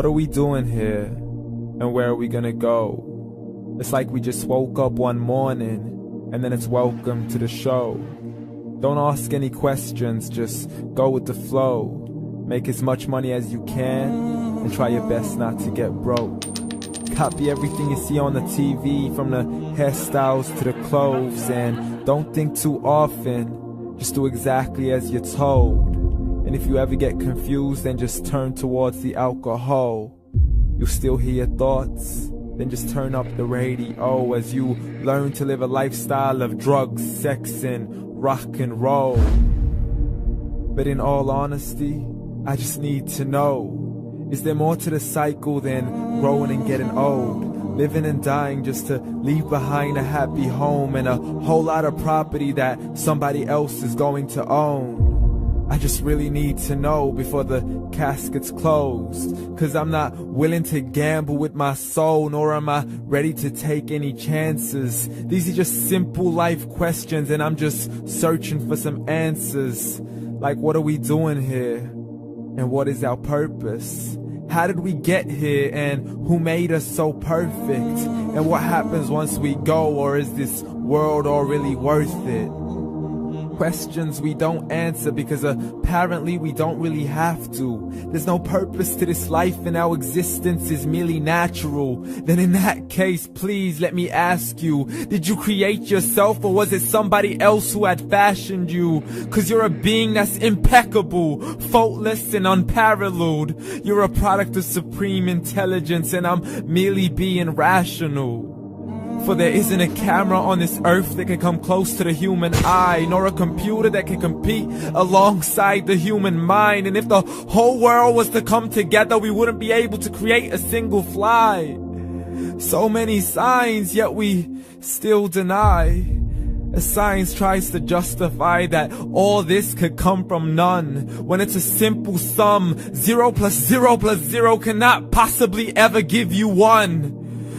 What are we doing here? And where are we gonna go? It's like we just woke up one morning, and then it's welcome to the show. Don't ask any questions, just go with the flow. Make as much money as you can, and try your best not to get broke. Copy everything you see on the TV, from the hairstyles to the clothes, and don't think too often, just do exactly as you're told. And if you ever get confused, then just turn towards the alcohol. You'll still hear your thoughts, then just turn up the radio as you learn to live a lifestyle of drugs, sex, and rock and roll. But in all honesty, I just need to know, is there more to the cycle than growing and getting old? Living and dying just to leave behind a happy home and a whole lot of property that somebody else is going to own. I just really need to know before the casket's closed, 'cause I'm not willing to gamble with my soul, nor am I ready to take any chances. These are just simple life questions, and I'm just searching for some answers. Like, what are we doing here? And what is our purpose? How did we get here, and who made us so perfect? And what happens once we go, or is this world all really worth it? Questions we don't answer because apparently we don't really have to. There's no purpose to this life and our existence is merely natural. Then in that case, please let me ask you, did you create yourself, or was it somebody else who had fashioned you? 'Cause you're a being that's impeccable, faultless and unparalleled. You're a product of supreme intelligence, and I'm merely being rational. For there isn't a camera on this earth that can come close to the human eye, nor a computer that can compete alongside the human mind. And if the whole world was to come together, we wouldn't be able to create a single fly. So many signs, yet we still deny. As science tries to justify that all this could come from none, when it's a simple sum. 0 plus 0 plus 0 cannot possibly ever give you 1.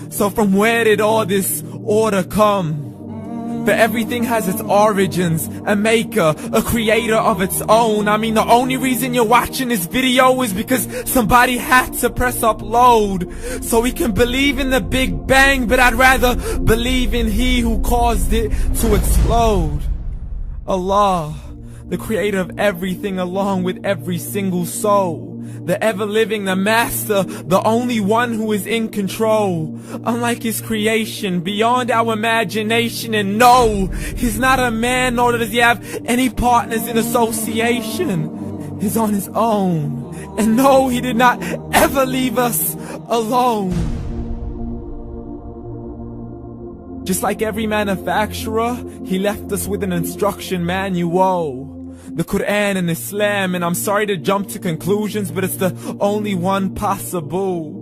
So from where did all this order come? For everything has its origins, a maker, a creator of its own. I mean, the only reason you're watching this video is because somebody had to press upload. So we can believe in the Big Bang, but I'd rather believe in He who caused it to explode. Allah, the creator of everything along with every single soul. The ever-living, the master, the only one who is in control. Unlike his creation, beyond our imagination. And no, he's not a man, nor does he have any partners in association. He's on his own. And no, he did not ever leave us alone. Just like every manufacturer, he left us with an instruction manual. The Quran and Islam, and I'm sorry to jump to conclusions, but it's the only one possible.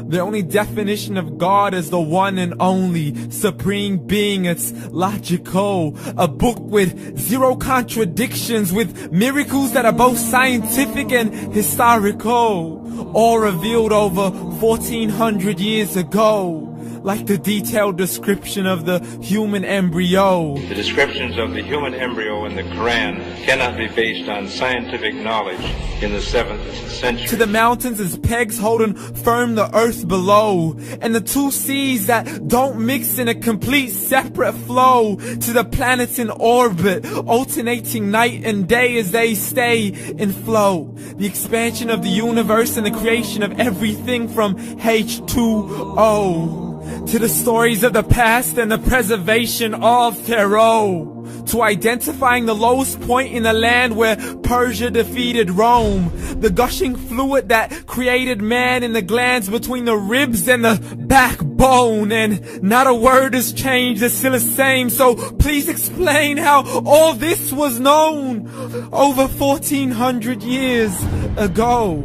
The only definition of God is the one and only supreme being. It's logical, a book with 0 contradictions, with miracles that are both scientific and historical, all revealed over 1400 years ago. Like the detailed description of the human embryo. The descriptions of the human embryo in the Quran cannot be based on scientific knowledge in the 7th century. To the mountains as pegs holding firm the earth below, and the 2 seas that don't mix in a complete separate flow. To the planets in orbit, alternating night and day as they stay in flow. The expansion of the universe and the creation of everything from H2O. To the stories of the past and the preservation of Pharaoh. To identifying the lowest point in the land where Persia defeated Rome. The gushing fluid that created man in the glands between the ribs and the backbone. And not a word has changed, it's still the same. So please explain how all this was known over 1400 years ago.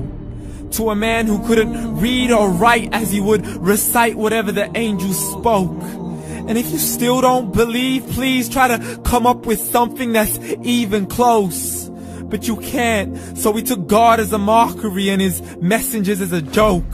To a man who couldn't read or write, as he would recite whatever the angels spoke. And if you still don't believe, please try to come up with something that's even close. But you can't, so we took God as a mockery and his messengers as a joke.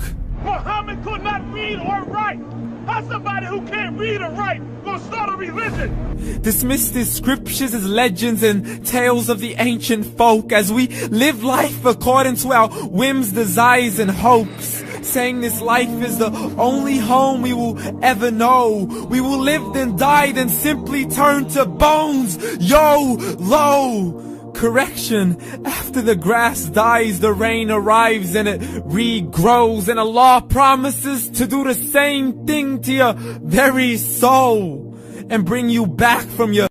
Muhammad could not read or write. How's somebody who can't read or write gonna start a religion? Dismiss these scriptures as legends and tales of the ancient folk, as we live life according to our whims, desires, and hopes. saying this life is the only home we will ever know. We will live then die then simply turn to bones. YOLO! Correction, after the grass dies, the rain arrives and it regrows, and Allah promises to do the same thing to your very soul and bring you back from your